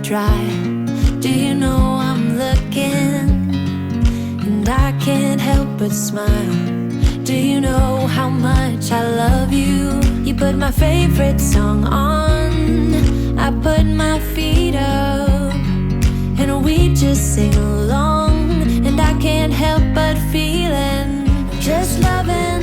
dry. Do you know I'm looking? And I can't help but smile. Do you know how much I love you? You put my favorite song on, I put my feet up, and we just sing along. And I can't help but feeling, just loving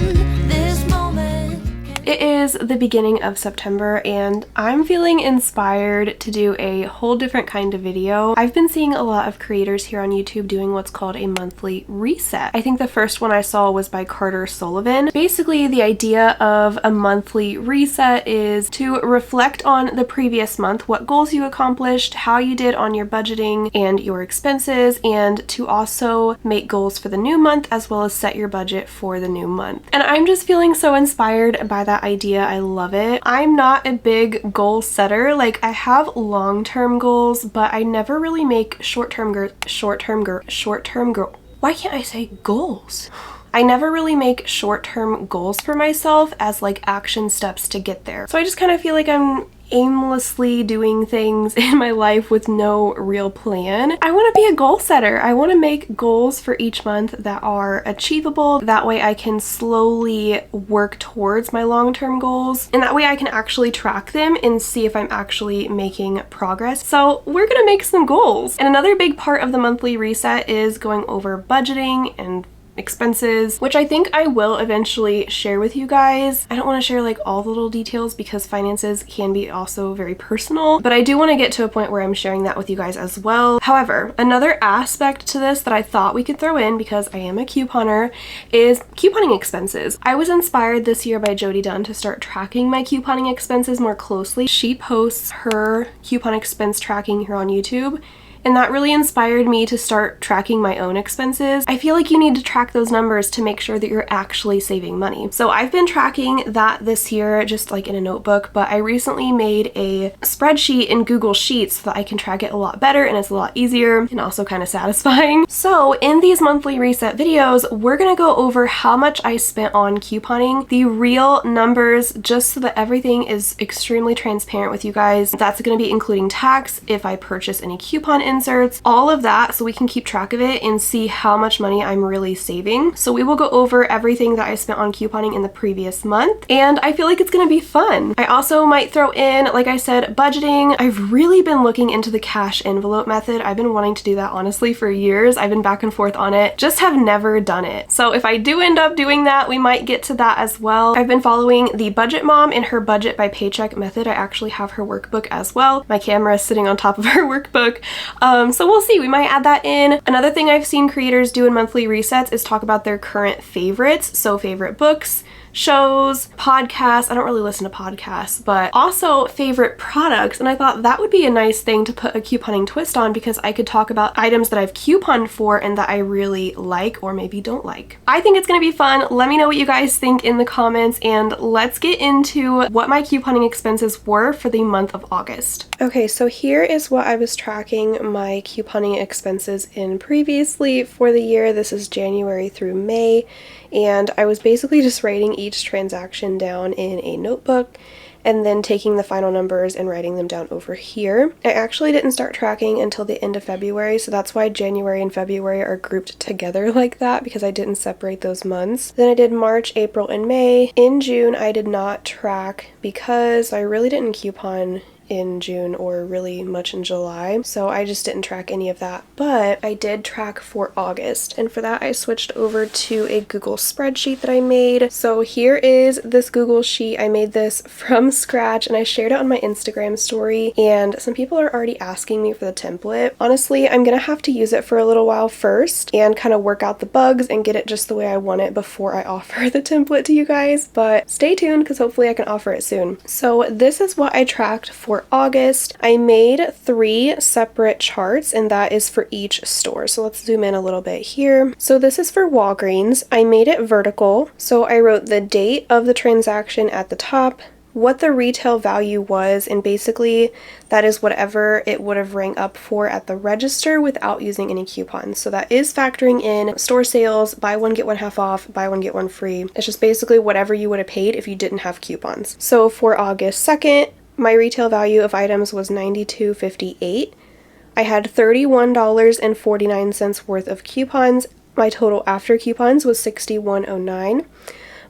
this moment. It is the beginning of September and I'm feeling inspired to do a whole different kind of video. I've been seeing a lot of creators here on YouTube doing what's called a monthly reset. I think the first one I saw was by Carter Sullivan. Basically, the idea of a monthly reset is to reflect on the previous month, what goals you accomplished, how you did on your budgeting and your expenses, and to also make goals for the new month as well as set your budget for the new month. And I'm just feeling so inspired by that idea. I love it. I'm not a big goal setter. Like, I have long-term goals, but I never really make short-term why can't I say goals? I never really make short-term goals for myself as like action steps to get there. So I just kind of feel like I'm aimlessly doing things in my life with no real plan. I want to be a goal setter. I want to make goals for each month that are achievable. That way I can slowly work towards my long-term goals, and that way I can actually track them and see if I'm actually making progress. So we're gonna make some goals. And another big part of the monthly reset is going over budgeting and expenses, which I think I will eventually share with you guys. I don't want to share like all the little details because finances can be also very personal, but I do want to get to a point where I'm sharing that with you guys as well. However, another aspect to this that I thought we could throw in, because I am a couponer, is couponing expenses. I was inspired this year by Jody Dunn to start tracking my couponing expenses more closely. She posts her coupon expense tracking here on YouTube, and that really inspired me to start tracking my own expenses. I feel like you need to track those numbers to make sure that you're actually saving money. So I've been tracking that this year, just like in a notebook, but I recently made a spreadsheet in Google Sheets so that I can track it a lot better, and it's a lot easier and also kind of satisfying. So in these monthly reset videos, we're gonna go over how much I spent on couponing, the real numbers, just so that everything is extremely transparent with you guys. That's gonna be including tax, if I purchase any coupon inserts, all of that, so we can keep track of it and see how much money I'm really saving. So we will go over everything that I spent on couponing in the previous month, and I feel like it's gonna be fun. I also might throw in, like I said, budgeting. I've really been looking into the cash envelope method. I've been wanting to do that honestly for years. I've been back and forth on it, just have never done it. So if I do end up doing that, we might get to that as well. I've been following the Budget Mom in her budget by paycheck method. I actually have her workbook as well. My camera is sitting on top of her workbook. So we'll see, we might add that in. Another thing I've seen creators do in monthly resets is talk about their current favorites. So favorite books, shows, podcasts. I don't really listen to podcasts, but also favorite products. And I thought that would be a nice thing to put a couponing twist on, because I could talk about items that I've couponed for and that I really like or maybe don't like. I think it's gonna be fun. Let me know what you guys think in the comments, and let's get into what my couponing expenses were for the month of August. Okay, so here is what I was tracking my couponing expenses in previously for the year. This is January through May. And I was basically just writing each transaction down in a notebook and then taking the final numbers and writing them down over here. I actually didn't start tracking until the end of February, so that's why January and February are grouped together like that, because I didn't separate those months. Then I did March, April, and May. In June, I did not track because I really didn't coupon in June or really much in July, so I just didn't track any of that. But I did track for August, and for that I switched over to a Google spreadsheet that I made. So here is this Google sheet. I made this from scratch and I shared it on my Instagram story, and some people are already asking me for the template. Honestly, I'm gonna have to use it for a little while first and kind of work out the bugs and get it just the way I want it before I offer the template to you guys, but stay tuned because hopefully I can offer it soon. So this is what I tracked for August. I made 3 separate charts, and that is for each store. So let's zoom in a little bit here. So this is for Walgreens. I made it vertical. So I wrote the date of the transaction at the top, what the retail value was, and basically that is whatever it would have rang up for at the register without using any coupons. So that is factoring in store sales, buy one get one half off, buy one get one free. It's just basically whatever you would have paid if you didn't have coupons. So for August 2nd, my retail value of items was $92.58. I had $31.49 worth of coupons. My total after coupons was $61.09.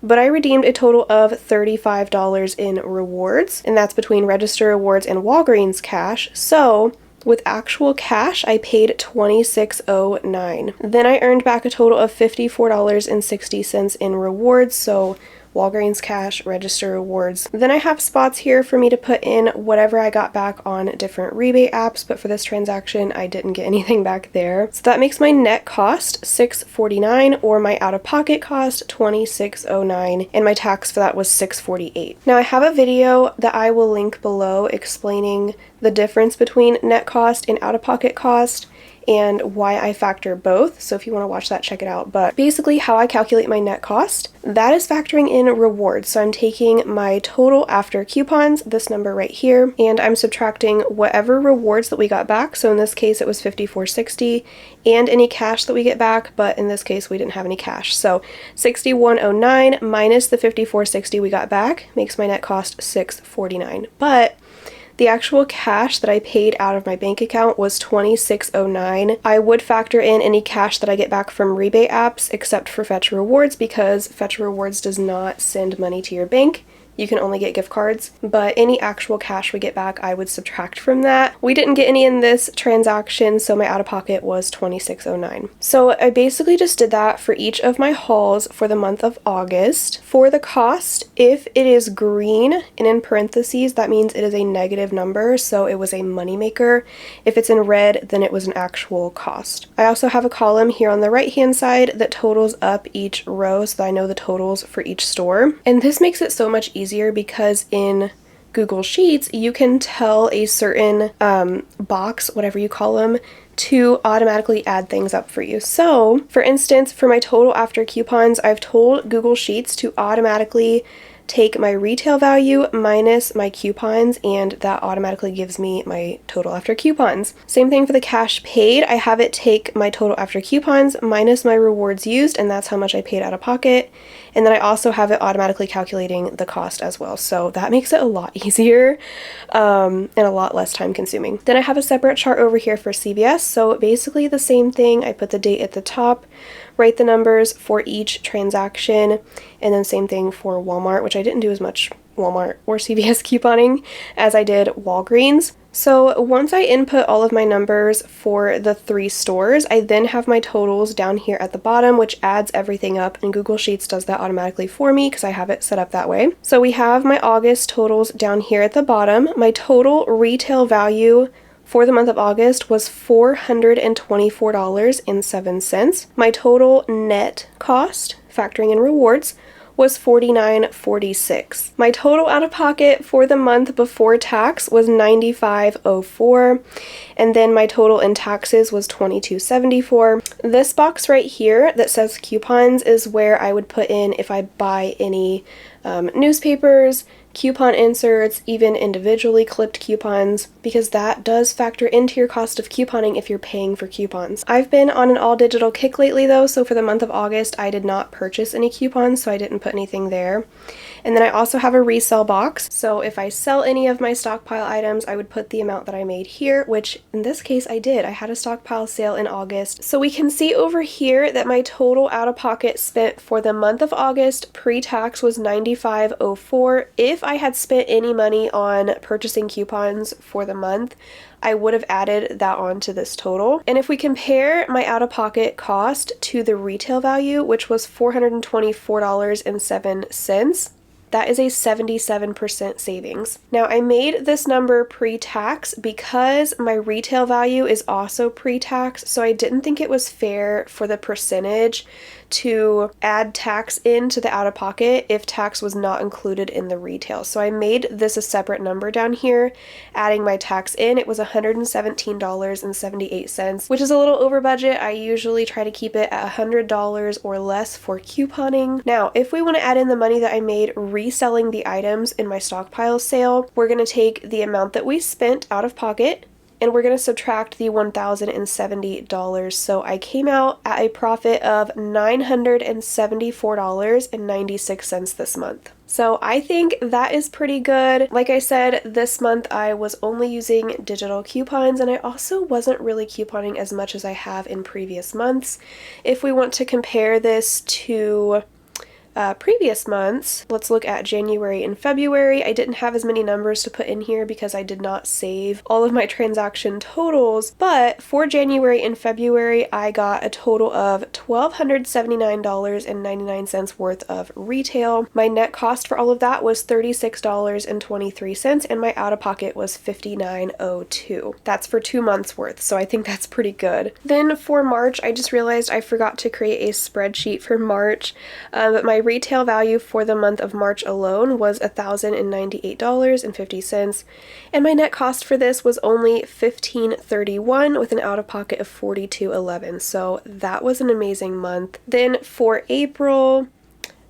But I redeemed a total of $35 in rewards, and that's between register rewards and Walgreens cash. So with actual cash, I paid $26.09. Then I earned back a total of $54.60 in rewards, so Walgreens cash, register rewards. Then I have spots here for me to put in whatever I got back on different rebate apps, but for this transaction, I didn't get anything back there. So that makes my net cost $6.49, or my out-of-pocket cost $26.09, and my tax for that was $6.48. Now I have a video that I will link below explaining the difference between net cost and out-of-pocket cost and why I factor both. So if you want to watch that, check it out. But basically how I calculate my net cost, that is factoring in rewards. So I'm taking my total after coupons, this number right here, and I'm subtracting whatever rewards that we got back. So in this case, it was $54.60, and any cash that we get back, but in this case, we didn't have any cash. So $61.09 minus the $54.60 we got back makes my net cost $6.49. But the actual cash that I paid out of my bank account was $26.09. I would factor in any cash that I get back from rebate apps except for Fetch Rewards, because Fetch Rewards does not send money to your bank. You can only get gift cards, but any actual cash we get back, I would subtract from that. We didn't get any in this transaction, so my out-of-pocket was $26.09. So I basically just did that for each of my hauls for the month of August. For the cost, if it is green and in parentheses, that means it is a negative number, so it was a moneymaker. If it's in red, then it was an actual cost. I also have a column here on the right-hand side that totals up each row so that I know the totals for each store. And this makes it so much easier because in Google Sheets, you can tell a certain box, whatever you call them, to automatically add things up for you. So, for instance, for my total after coupons, I've told Google Sheets to automatically take my retail value minus my coupons, and that automatically gives me my total after coupons. Same thing for the cash paid. I have it take my total after coupons minus my rewards used, and that's how much I paid out of pocket. And then I also have it automatically calculating the cost as well. So that makes it a lot easier and a lot less time consuming. Then I have a separate chart over here for CVS. So basically the same thing. I put the date at the top, write the numbers for each transaction, and then same thing for Walmart, which I didn't do as much Walmart or CVS couponing as I did Walgreens. So once I input all of my numbers for the 3 stores, I then have my totals down here at the bottom, which adds everything up, and Google Sheets does that automatically for me because I have it set up that way. So we have my August totals down here at the bottom. My total retail value for the month of August was $424.07. My total net cost, factoring in rewards, was $49.46. My total out of pocket for the month before tax was $95.04, and then my total in taxes was $22.74. This box right here that says coupons is where I would put in if I buy any newspapers, coupon inserts, even individually clipped coupons, because that does factor into your cost of couponing if you're paying for coupons. I've been on an all digital kick lately though, so for the month of August I did not purchase any coupons, so I didn't put anything there. And then I also have a resell box, so if I sell any of my stockpile items, I would put the amount that I made here, which in this case I did. I had a stockpile sale in August. So we can see over here that my total out-of-pocket spent for the month of August pre-tax was $95.04. If I had spent any money on purchasing coupons for the month, I would have added that onto this total. And if we compare my out-of-pocket cost to the retail value, which was $424.07, that is a 77% savings. Now I made this number pre-tax because my retail value is also pre-tax, so I didn't think it was fair for the percentage to add tax into the out-of-pocket if tax was not included in the retail. So I made this a separate number down here, adding my tax in. It was $117.78, which is a little over budget. I usually try to keep it at $100 or less for couponing. Now, if we want to add in the money that I made reselling the items in my stockpile sale, we're going to take the amount that we spent out of pocket and we're going to subtract the $1,070. So I came out at a profit of $974.96 this month. So I think that is pretty good. Like I said, this month I was only using digital coupons, and I also wasn't really couponing as much as I have in previous months. If we want to compare this to previous months, let's look at January and February. I didn't have as many numbers to put in here because I did not save all of my transaction totals, but for January and February, I got a total of $1,279.99 worth of retail. My net cost for all of that was $36.23, and my out-of-pocket was $59.02. That's for 2 months worth, so I think that's pretty good. Then for March, I just realized I forgot to create a spreadsheet for March, but my retail value for the month of March alone was $1,098.50, and my net cost for this was only $15.31 with an out-of-pocket of $42.11, so that was an amazing month. Then for April,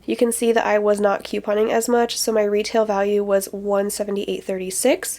you can see that I was not couponing as much, so my retail value was $178.36.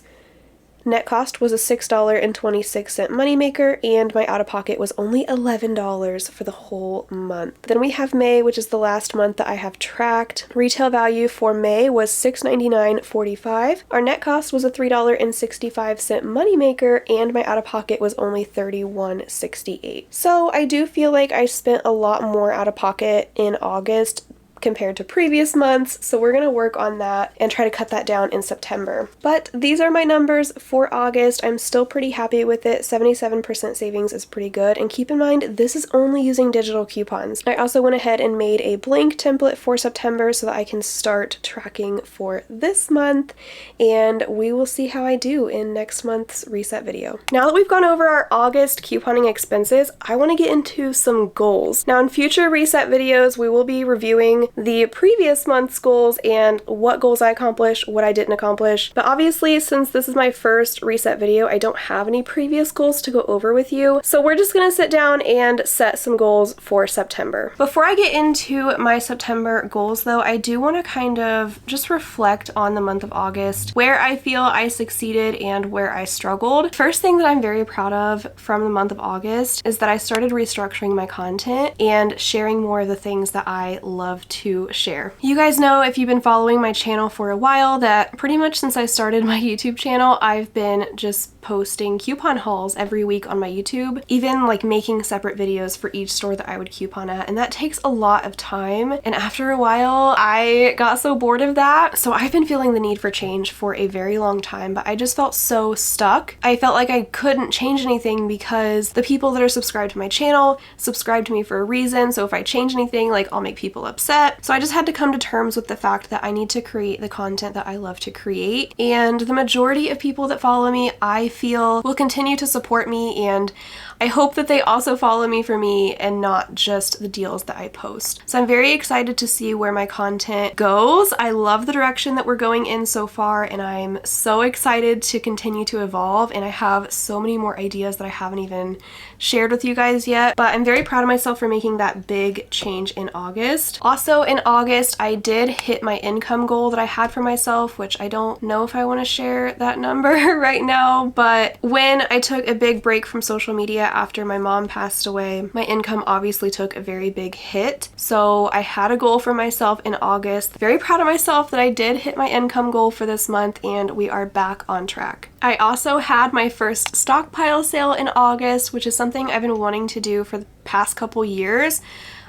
Net cost was a $6.26 moneymaker, and my out-of-pocket was only $11 for the whole month. Then we have May, which is the last month that I have tracked. Retail value for May was $699.45. Our net cost was a $3.65 moneymaker, and my out-of-pocket was only $31.68. So I do feel like I spent a lot more out-of-pocket in August compared to previous months, so we're going to work on that and try to cut that down in September. But these are my numbers for August. I'm still pretty happy with it. 77% savings is pretty good, and keep in mind this is only using digital coupons. I also went ahead and made a blank template for September so that I can start tracking for this month, and we will see how I do in next month's reset video. Now that we've gone over our August couponing expenses, I want to get into some goals. Now in future reset videos, we will be reviewing the previous month's goals and what goals I accomplished, what I didn't accomplish. But obviously, since this is my first reset video, I don't have any previous goals to go over with you. So we're just gonna sit down and set some goals for September. Before I get into my September goals though, I do want to kind of just reflect on the month of August, where I feel I succeeded and where I struggled. First thing that I'm very proud of from the month of August is that I started restructuring my content and sharing more of the things that I love to share. You guys know, if you've been following my channel for a while, that pretty much since I started my YouTube channel, I've been just posting coupon hauls every week on my YouTube, even like making separate videos for each store that I would coupon at, and that takes a lot of time, and after a while I got so bored of that. So I've been feeling the need for change for a very long time, but I just felt so stuck. I felt like I couldn't change anything because the people that are subscribed to my channel subscribe to me for a reason, so if I change anything, like, I'll make people upset. So I just had to come to terms with the fact that I need to create the content that I love to create, and the majority of people that follow me, I feel, will continue to support me, and I hope that they also follow me for me and not just the deals that I post. So I'm very excited to see where my content goes. I love the direction that we're going in so far, and I'm so excited to continue to evolve, and I have so many more ideas that I haven't even shared with you guys yet, but I'm very proud of myself for making that big change in August. Also in August, I did hit my income goal that I had for myself, which I don't know if I want to share that number right now, but when I took a big break from social media after my mom passed away, my income obviously took a very big hit. So I had a goal for myself in August. Very proud of myself that I did hit my income goal for this month, and we are back on track. I also had my first stockpile sale in August, which is something I've been wanting to do for the past couple years.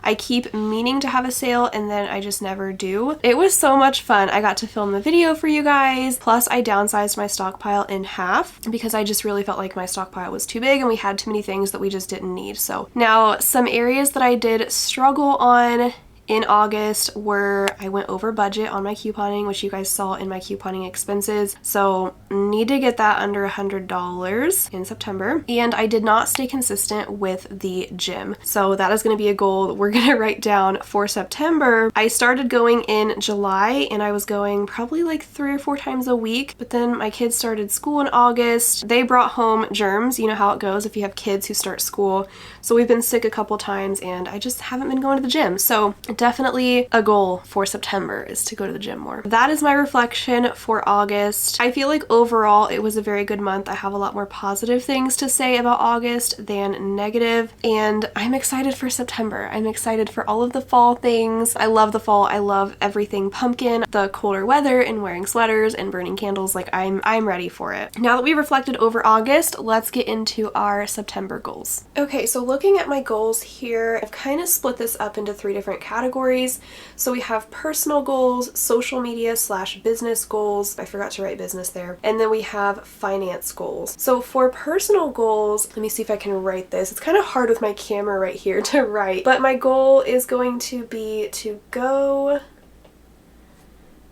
I keep meaning to have a sale and then I just never do. It was so much fun. I got to film a video for you guys, plus I downsized my stockpile in half because I just really felt like my stockpile was too big and we had too many things that we just didn't need. So now some areas that I did struggle on in August were I went over budget on my couponing, which you guys saw in my couponing expenses. So need to get that under $100 in September. And I did not stay consistent with the gym. So that is going to be a goal that we're going to write down for September. I started going in July and I was going probably like 3 or 4 times a week, but then my kids started school in August. They brought home germs. You know how it goes if you have kids who start school. So we've been sick a couple times and I just haven't been going to the gym. So definitely a goal for September is to go to the gym more. That is my reflection for August. I feel like overall it was a very good month. I have a lot more positive things to say about August than negative, and I'm excited for September. I'm excited for all of the fall things. I love the fall. I love everything pumpkin, the colder weather, and wearing sweaters and burning candles. Like I'm ready for it. Now that we've reflected over August, let's get into our September goals. Okay, so looking at my goals here, I've kind of split this up into 3 different categories. So we have personal goals, social media / business goals. I forgot to write business there. And then we have finance goals. So for personal goals, let me see if I can write this. It's kind of hard with my camera right here to write, but my goal is going to be to go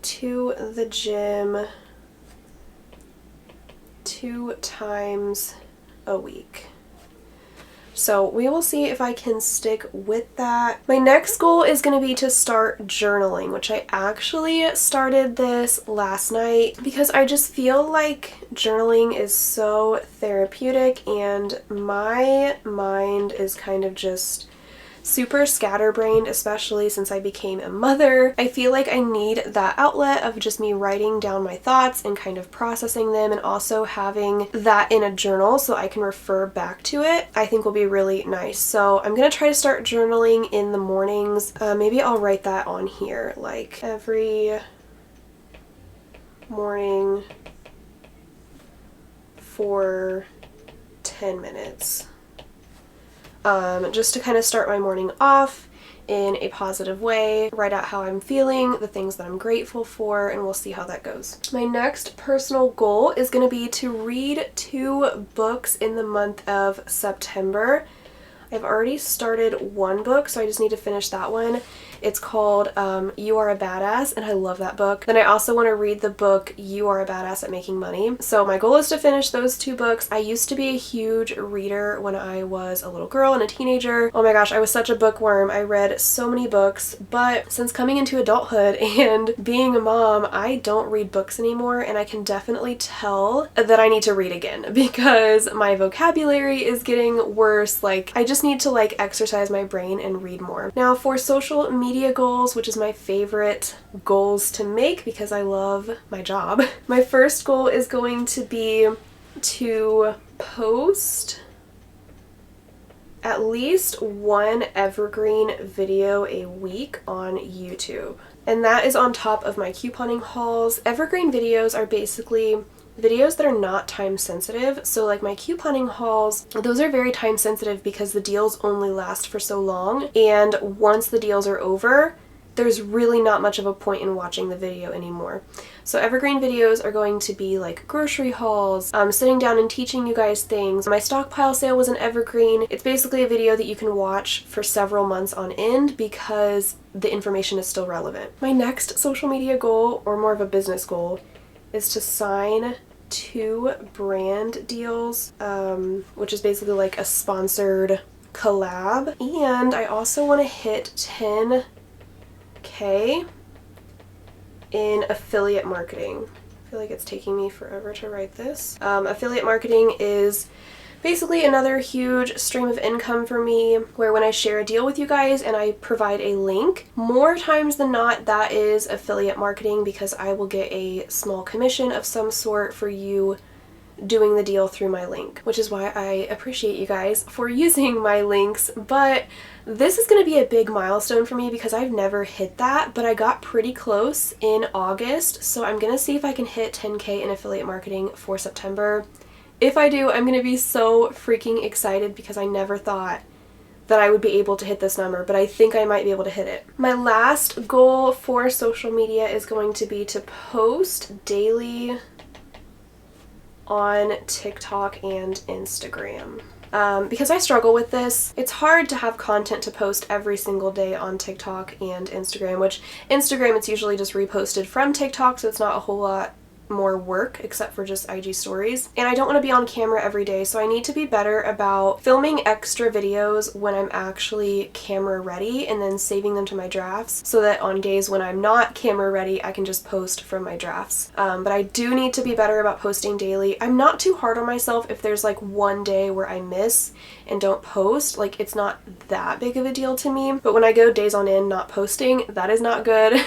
to the gym 2 times a week. So we will see if I can stick with that. My next goal is going to be to start journaling, which I actually started this last night because I just feel like journaling is so therapeutic and my mind is kind of just super scatterbrained, especially since I became a mother. I feel like I need that outlet of just me writing down my thoughts and kind of processing them, and also having that in a journal so I can refer back to it, I think will be really nice. So I'm gonna try to start journaling in the mornings. Maybe I'll write that on here, like every morning for 10 minutes. Just to kind of start my morning off in a positive way, write out how I'm feeling, the things that I'm grateful for, and we'll see how that goes. My next personal goal is going to be to read 2 books in the month of September. I've already started 1 book, so I just need to finish that one. It's called You Are a Badass, and I love that book. Then I also want to read the book You Are a Badass at Making Money. So my goal is to finish those 2 books. I used to be a huge reader when I was a little girl and a teenager. Oh my gosh, I was such a bookworm. I read so many books, but since coming into adulthood and being a mom, I don't read books anymore, and I can definitely tell that I need to read again because my vocabulary is getting worse. Like, I just need to like exercise my brain and read more. Now for social media goals, which is my favorite goals to make because I love my job. My first goal is going to be to post at least 1 evergreen video a week on YouTube. And that is on top of my couponing hauls. Evergreen videos are basically videos that are not time sensitive. So like my couponing hauls, those are very time sensitive because the deals only last for so long, and once the deals are over, there's really not much of a point in watching the video anymore. So evergreen videos are going to be like grocery hauls, sitting down and teaching you guys things. My stockpile sale was an evergreen. It's basically a video that you can watch for several months on end because the information is still relevant. My next social media goal, or more of a business goal, is to sign 2 brand deals, which is basically like a sponsored collab. And I also want to hit 10K in affiliate marketing. I feel like it's taking me forever to write this. Affiliate marketing is basically another huge stream of income for me, where when I share a deal with you guys and I provide a link, more times than not that is affiliate marketing because I will get a small commission of some sort for you doing the deal through my link, which is why I appreciate you guys for using my links. But this is going to be a big milestone for me because I've never hit that, but I got pretty close in August, so I'm going to see if I can hit 10K in affiliate marketing for September. If I do, I'm going to be so freaking excited because I never thought that I would be able to hit this number, but I think I might be able to hit it. My last goal for social media is going to be to post daily on TikTok and Instagram. Because I struggle with this. It's hard to have content to post every single day on TikTok and Instagram, which Instagram it's usually just reposted from TikTok, so it's not a whole lot more work except for just IG stories. And I don't want to be on camera every day, so I need to be better about filming extra videos when I'm actually camera ready and then saving them to my drafts so that on days when I'm not camera ready, I can just post from my drafts. But I do need to be better about posting daily. I'm not too hard on myself if there's like one day where I miss and don't post. Like, it's not that big of a deal to me, but when I go days on end not posting, that is not good.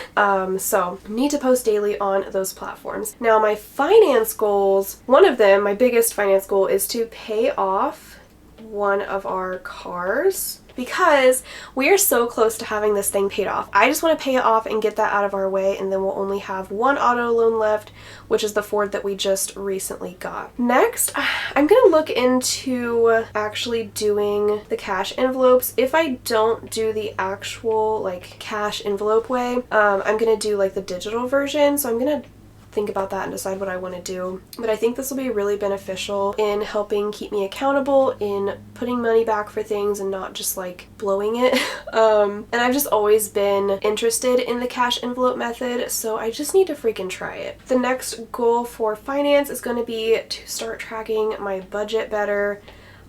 So need to post daily on those platforms. Now my finance goals, one of them, my biggest finance goal, is to pay off one of our cars, because we are so close to having this thing paid off. I just want to pay it off and get that out of our way, and then we'll only have one auto loan left, which is the Ford that we just recently got. Next, I'm gonna look into actually doing the cash envelopes. If I don't do the actual like cash envelope way, I'm gonna do like the digital version. So I'm gonna think about that and decide what I want to do. But I think this will be really beneficial in helping keep me accountable, in putting money back for things and not just like blowing it. And I've just always been interested in the cash envelope method, so I just need to freaking try it. The next goal for finance is going to be to start tracking my budget better.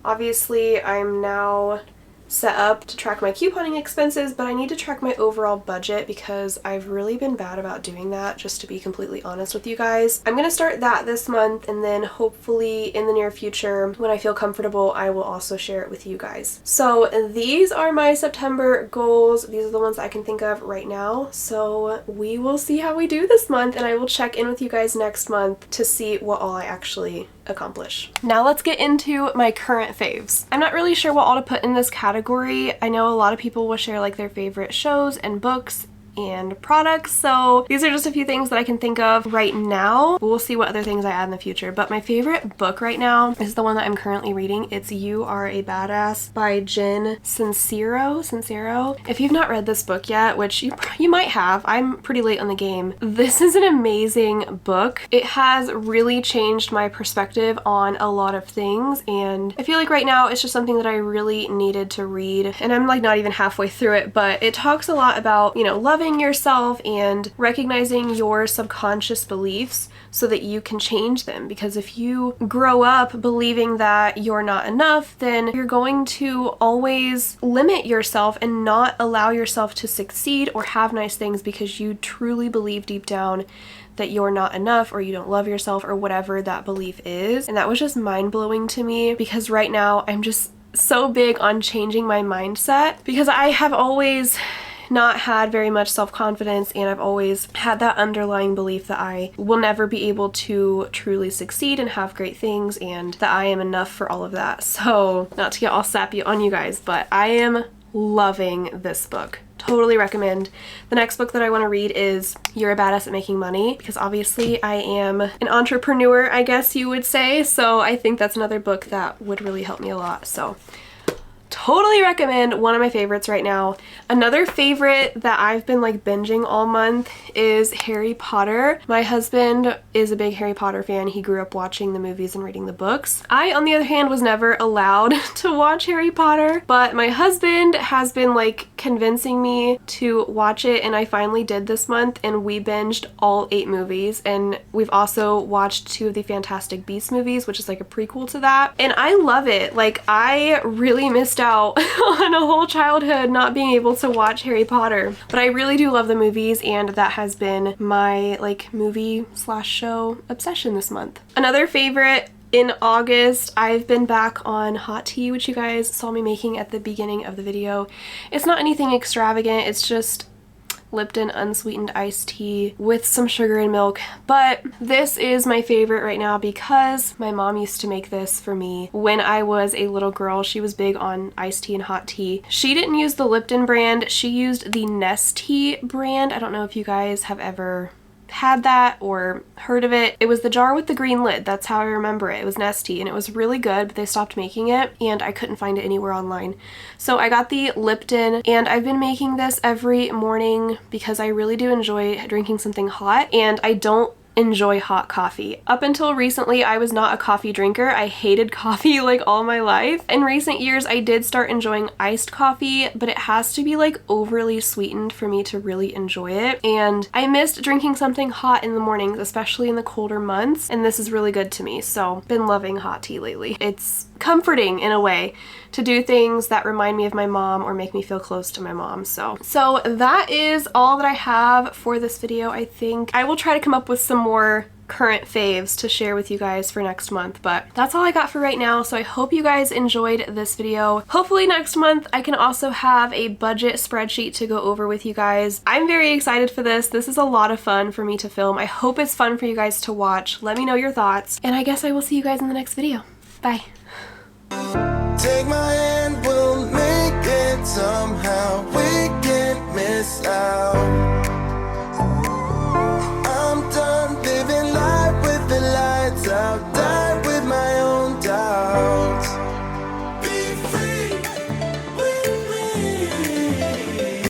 Obviously, I'm now set up to track my couponing expenses, but I need to track my overall budget because I've really been bad about doing that, just to be completely honest with you guys. I'm gonna start that this month, and then hopefully in the near future, when I feel comfortable, I will also share it with you guys. So these are my September goals. These are the ones I can think of right now. So we will see how we do this month, and I will check in with you guys next month to see what all I actually accomplish. Now let's get into my current faves. I'm not really sure what all to put in this category. I know a lot of people will share like their favorite shows and books and products, so these are just a few things that I can think of right now. We'll see what other things I add in the future, but my favorite book right now is the one that I'm currently reading. It's You Are a Badass by Jen Sincero. If you've not read this book yet, which you might have, I'm pretty late on the game, this is an amazing book. It has really changed my perspective on a lot of things, and I feel like right now it's just something that I really needed to read, and I'm like not even halfway through it, but it talks a lot about, you know, loving yourself and recognizing your subconscious beliefs so that you can change them. Because if you grow up believing that you're not enough, then you're going to always limit yourself and not allow yourself to succeed or have nice things because you truly believe deep down that you're not enough or you don't love yourself or whatever that belief is. And that was just mind-blowing to me, because right now I'm just so big on changing my mindset, because I have always not had very much self-confidence, and I've always had that underlying belief that I will never be able to truly succeed and have great things, and that I am enough for all of that. So not to get all sappy on you guys, but I am loving this book. Totally recommend. The next book that I want to read is You're a Badass at Making Money, because obviously I am an entrepreneur, I guess you would say, so I think that's another book that would really help me a lot. So totally recommend. One of my favorites right now. Another favorite that I've been like binging all month is Harry Potter. My husband is a big Harry Potter fan. He grew up watching the movies and reading the books. I, on the other hand, was never allowed to watch Harry Potter, but my husband has been like convincing me to watch it, and I finally did this month, and we binged all 8 movies, and we've also watched 2 of the Fantastic Beasts movies, which is like a prequel to that, and I love it. Like, I really missed out on a whole childhood not being able to watch Harry Potter, but I really do love the movies, and that has been my like movie/show obsession this month. Another favorite, in August, I've been back on hot tea, which you guys saw me making at the beginning of the video. It's not anything extravagant, it's just Lipton unsweetened iced tea with some sugar and milk, but this is my favorite right now because my mom used to make this for me when I was a little girl. She was big on iced tea and hot tea. She didn't use the Lipton brand, she used the Nestea brand. I don't know if you guys have ever had that or heard of it. It was the jar with the green lid. That's how I remember it. It was Nestea, and it was really good, but they stopped making it and I couldn't find it anywhere online. So I got the Lipton, and I've been making this every morning because I really do enjoy drinking something hot, and I don't enjoy hot coffee. Up until recently, I was not a coffee drinker. I hated coffee like all my life. In recent years, I did start enjoying iced coffee, but it has to be like overly sweetened for me to really enjoy it. And I missed drinking something hot in the mornings, especially in the colder months, and this is really good to me. So been loving hot tea lately. It's comforting in a way to do things that remind me of my mom or make me feel close to my mom. So that is all that I have for this video. I think I will try to come up with some more current faves to share with you guys for next month, but that's all I got for right now. So I hope you guys enjoyed this video. Hopefully next month I can also have a budget spreadsheet to go over with you guys. I'm very excited for this. This is a lot of fun for me to film. I hope it's fun for you guys to watch. Let me know your thoughts, and I guess I will see you guys in the next video. Bye. Take my hand, we'll make it somehow. We can't miss out.